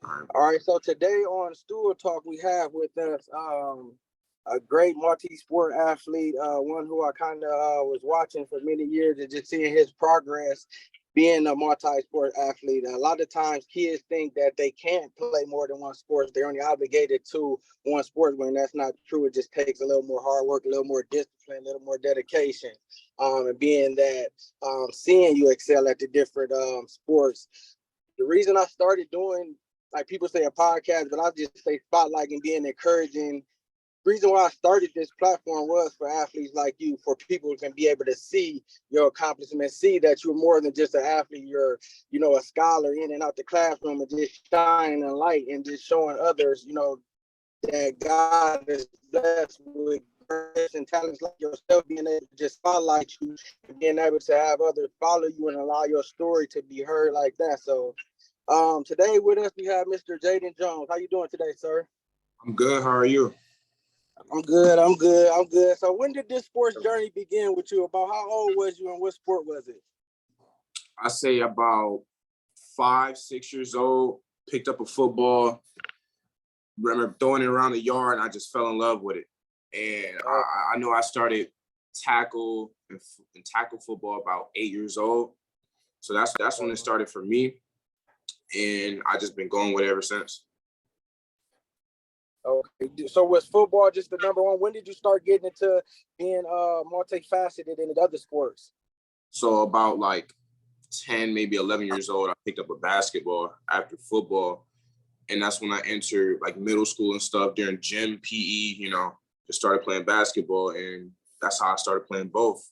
All right, so today on Stool Talk, we have with us a great multi-sport athlete, one who I kind of was watching for many years and just seeing his progress being a multi-sport athlete. A lot of times kids think that they can't play more than one sport. They're only obligated to one sport when that's not true. It just takes a little more hard work, a little more discipline, a little more dedication. And being that seeing you excel at the different sports. The reason I started doing, like people say a podcast, but I just say spotlighting, being encouraging. Reason why I started this platform was for athletes like you, for people who can be able to see your accomplishments, see that you're more than just an athlete. You're, a scholar in and out the classroom and just shining a light and just showing others, that God is blessed with gifts and talents like yourself, being able to just spotlight you and being able to have others follow you and allow your story to be heard like that. So today with us, we have Mr. JAYDEN Jones. How you doing today, sir? I'm good. How are you? I'm good. So when did this sports journey begin with you? About how old was you and what sport was it? I say about 5, 6 years old, picked up a football, remember throwing it around the yard, and I just fell in love with it. And I know I started tackle football about 8 years old. So that's when it started for me. And I just been going with it ever since. Okay, so was football just the number one? When did you start getting into being multifaceted in the other sports? So about like 10, maybe 11 years old, I picked up a basketball after football. And that's when I entered like middle school and stuff during gym, PE, just started playing basketball. And that's how I started playing both.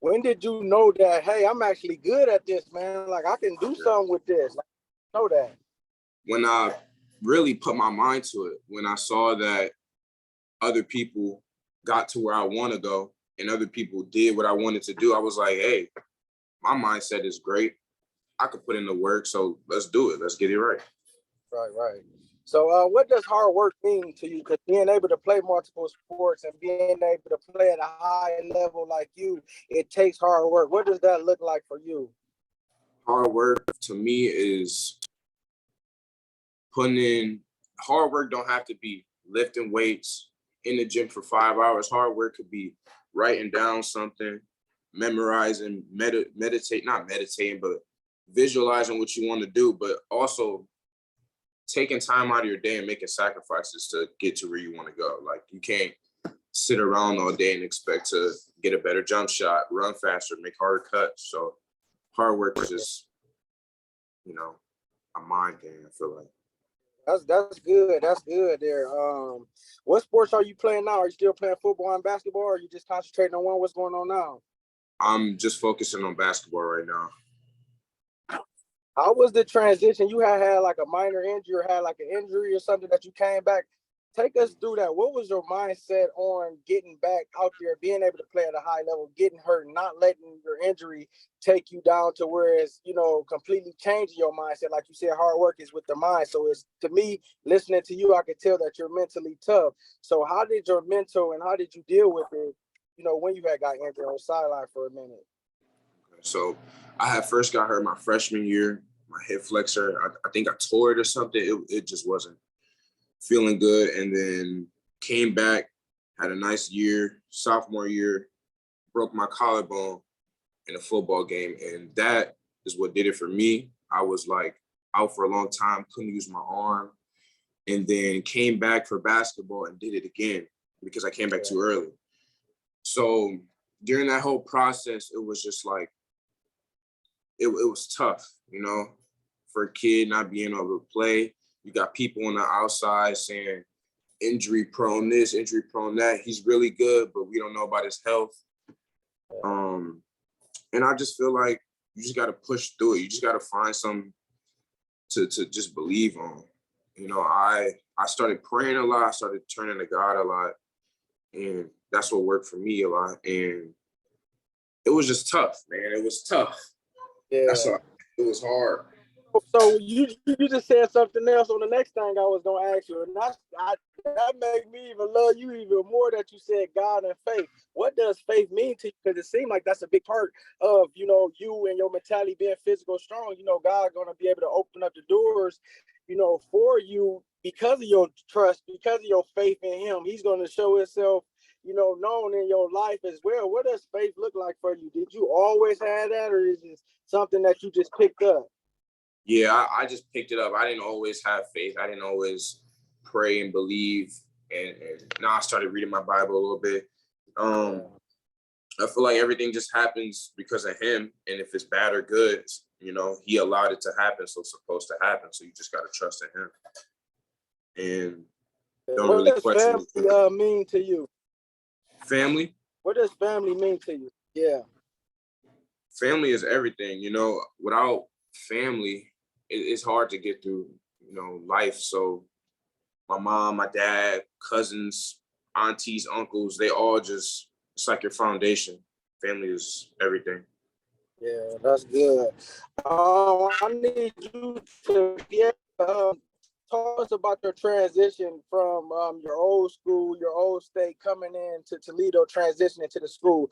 When did you know that, hey, I'm actually good at this, man? Like I can do something with this. Like, know that? When I really put my mind to it, when I saw that other people got to where I want to go and other people did what I wanted to do, I was like, hey, my mindset is great. I could put in the work, so let's do it. Let's get it right. Right. So what does hard work mean to you? Because being able to play multiple sports and being able to play at a high level like you, it takes hard work. What does that look like for you? Hard work to me is putting in. Hard work don't have to be lifting weights in the gym for 5 hours. Hard work could be writing down something, memorizing, not meditating, but visualizing what you want to do, but also taking time out of your day and making sacrifices to get to where you want to go. Like you can't sit around all day and expect to get a better jump shot, run faster, make harder cuts. So hard work is just, a mind game, I feel like. That's good. That's good there. What sports are you playing now? Are you still playing football and basketball, or are you just concentrating on one? What's going on now? I'm just focusing on basketball right now. How was the transition? You had like a minor injury or had like an injury or something that you came back. Take us through that. What was your mindset on getting back out there, being able to play at a high level, getting hurt, not letting your injury take you down to where it's, completely changing your mindset? Like you said, hard work is with the mind. So it's, to me, listening to you, I could tell that you're mentally tough. So how did your mental and how did you deal with it, when you had got injured on the sideline for a minute? So I had first got hurt my freshman year, my hip flexor. I think I tore it or something. It just wasn't feeling good. And then came back, had a nice year. Sophomore year, broke my collarbone in a football game. And that is what did it for me. I was like out for a long time, couldn't use my arm. And then came back for basketball and did it again because I came back too early. So during that whole process, it was just like, it was tough, for a kid not being able to play. You got people on the outside saying injury prone this, injury prone that. He's really good, but we don't know about his health. And I just feel like you just got to push through it. You just got to find something to just believe on. I started praying a lot. I started turning to God a lot. And that's what worked for me a lot. And it was just tough, man. It was tough. Yeah. It was hard. So you just said something else on the next thing I was gonna ask you, and that made me even love you even more. That you said God and faith. What does faith mean to you? Because it seems like that's a big part of you and your mentality being physical strong. God gonna be able to open up the doors for you because of your trust, because of your faith in him. He's going to show himself, known in your life as well. What does faith look like for you? Did you always have that, or is it something that you just picked up? Yeah, I just picked it up. I didn't always have faith. I didn't always pray and believe. And now I started reading my Bible a little bit. I feel like everything just happens because of him. And if it's bad or good, he allowed it to happen. So it's supposed to happen. So you just got to trust in him. And don't What really does question family mean to you? family. What does family mean to you? Yeah. Family is everything. Without family, it's hard to get through, life. So my mom, my dad, cousins, aunties, uncles, they all just, it's like your foundation. Family is everything. Yeah, that's good. I need you to talk us about your transition from your old school, your old state, coming in to Toledo, transitioning to the school.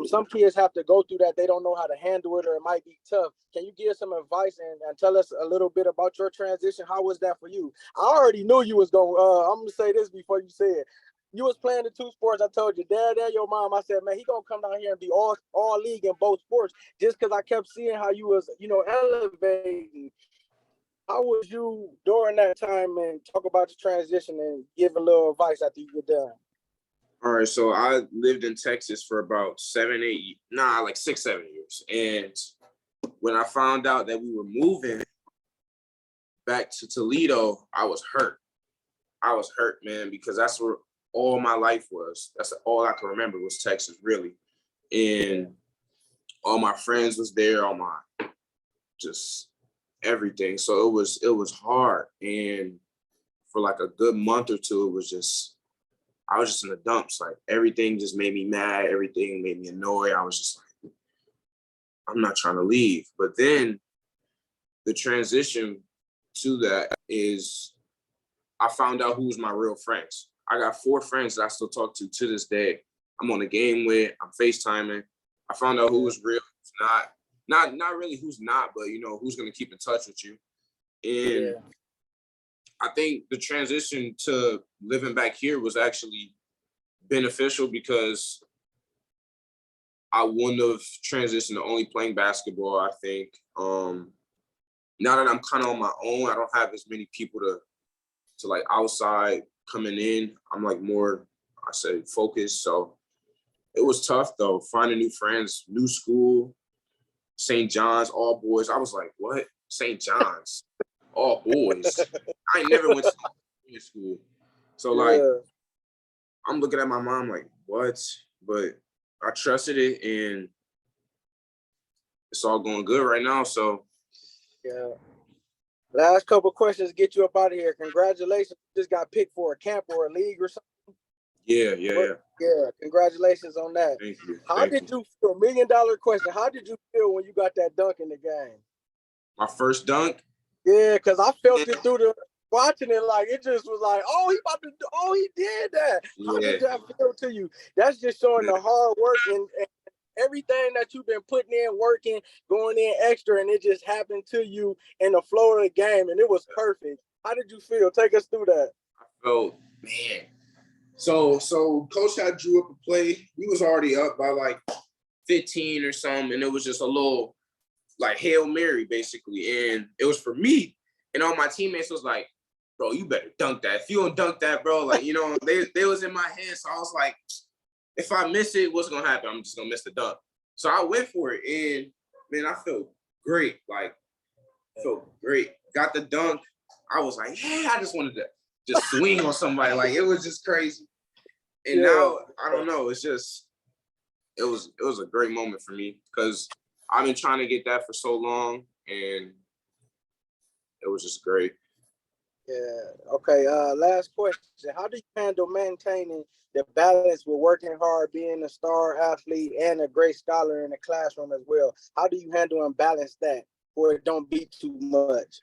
Some kids have to go through that. They don't know how to handle it, or it might be tough. Can you give some advice and tell us a little bit about your transition? How was that for you? I already knew you was going. I'm gonna say this before you say it. You was playing the two sports. I told your dad and your mom. I said, man, he gonna come down here and be all league in both sports. Just because I kept seeing how you was, elevating. How was you during that time, and talk about the transition and give a little advice after you get done? All right, so I lived in Texas for about 6, 7 years. And when I found out that we were moving back to Toledo, I was hurt. I was hurt, man, because that's where all my life was. That's all I can remember was Texas, really. And all my friends was there, all my just everything. So it was hard. And for like a good month or two, I was just in the dumps. Like everything just made me mad. Everything made me annoyed. I was just like, I'm not trying to leave. But then the transition to that is I found out who's my real friends. I got 4 friends that I still talk to this day. I'm on the game with, I'm FaceTiming. I found out who was real, who's not really who's not, but who's gonna keep in touch with you. And I think the transition to living back here was actually beneficial because I wouldn't have transitioned to only playing basketball. I think now that I'm kind of on my own, I don't have as many people to like outside coming in. I'm like more, I say, focused. So it was tough though, finding new friends, new school, St. John's, all boys. I was like, what? St. John's, all boys. I never went to school. So like, I'm looking at my mom like, what? But I trusted it and it's all going good right now. So yeah. Last couple of questions to get you up out of here. Congratulations. You just got picked for a camp or a league or something. Yeah. Yeah, congratulations on that. Thank you. How did you feel? $1 million question. How did you feel when you got that dunk in the game? My first dunk? Yeah, because I felt it through the watching it, like it just was like, he did that. How did that feel to you? That's just showing the hard work and everything that you've been putting in, working, going in extra, and it just happened to you in the flow of the game, and it was perfect. How did you feel? Take us through that. I felt, man. So coach had drew up a play. We was already up by like 15 or something, and it was just a little like Hail Mary, basically. And it was for me. And all my teammates was like, bro, you better dunk that. If you don't dunk that, bro, like, they was in my head. So I was like, if I miss it, what's gonna happen? I'm just gonna miss the dunk. So I went for it, and man, I felt great. Like, felt great. Got the dunk. I was like, yeah, I just wanted to just swing on somebody. Like, it was just crazy. And now, I don't know. It's just, it was a great moment for me because I've been trying to get that for so long, and it was just great. Yeah. Okay. Last question. How do you handle maintaining the balance with working hard, being a star athlete, and a great scholar in the classroom as well? How do you handle and balance that where it don't be too much?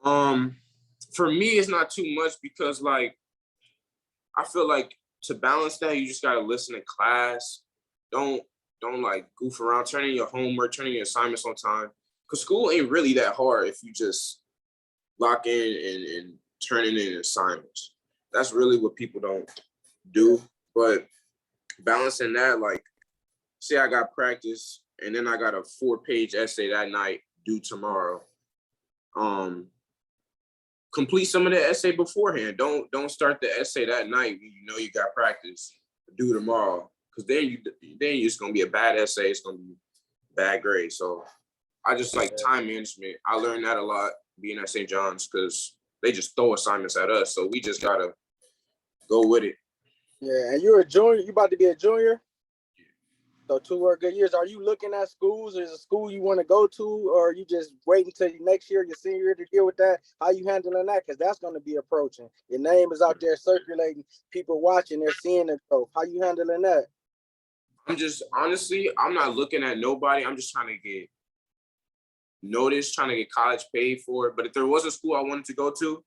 For me, it's not too much because like I feel like to balance that, you just gotta listen in class. Don't like goof around, turning your homework, turning your assignments on time. Cause school ain't really that hard if you just lock in and turning in assignments. That's really what people don't do. But balancing that, like, say I got practice and then I got a 4-page essay that night due tomorrow. Complete some of the essay beforehand. Don't start the essay that night when you know you got practice due tomorrow, because then you're just gonna be a bad essay. It's gonna be bad grade. So I just like time management. I learned that a lot being at St. John's, because they just throw assignments at us. So we just gotta go with it. Yeah, and you're a junior. You about to be a junior. So 2 more good years. Are you looking at schools? Is a school you want to go to, or are you just waiting until next year, your senior year, to deal with that? How you handling that? Because that's going to be approaching. Your name is out there circulating. People watching. They're seeing the growth. How you handling that? I'm just honestly, I'm not looking at nobody. I'm just trying to get noticed, trying to get college paid for. But if there was a school I wanted to go to,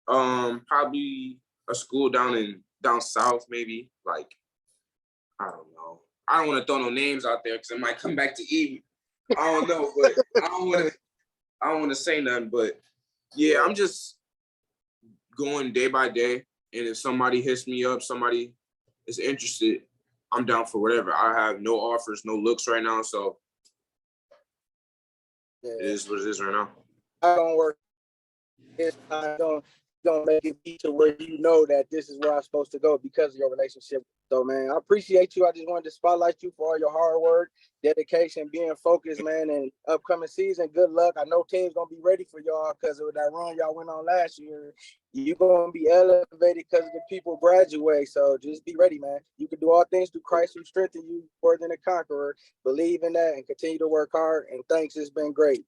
probably a school down south, maybe. Like, I don't know. I don't want to throw no names out there because it might come back to eat me. I don't know, but I don't want to say nothing. But yeah, I'm just going day by day. And if somebody hits me up, somebody is interested, I'm down for whatever. I have no offers, no looks right now. So it is what it is right now. I don't work. It's don't make it be to where you know that this is where I'm supposed to go because of your relationship. So, man, I appreciate you. I just wanted to spotlight you for all your hard work, dedication, being focused, man, and upcoming season. Good luck. I know teams going to be ready for y'all because of that run y'all went on last year. You're going to be elevated because of the people graduate. So just be ready, man. You can do all things through Christ who strengthens you more than a conqueror. Believe in that and continue to work hard. And thanks. It's been great.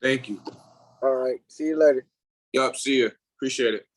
Thank you. All right. See you later. Yup. See you. Appreciate it.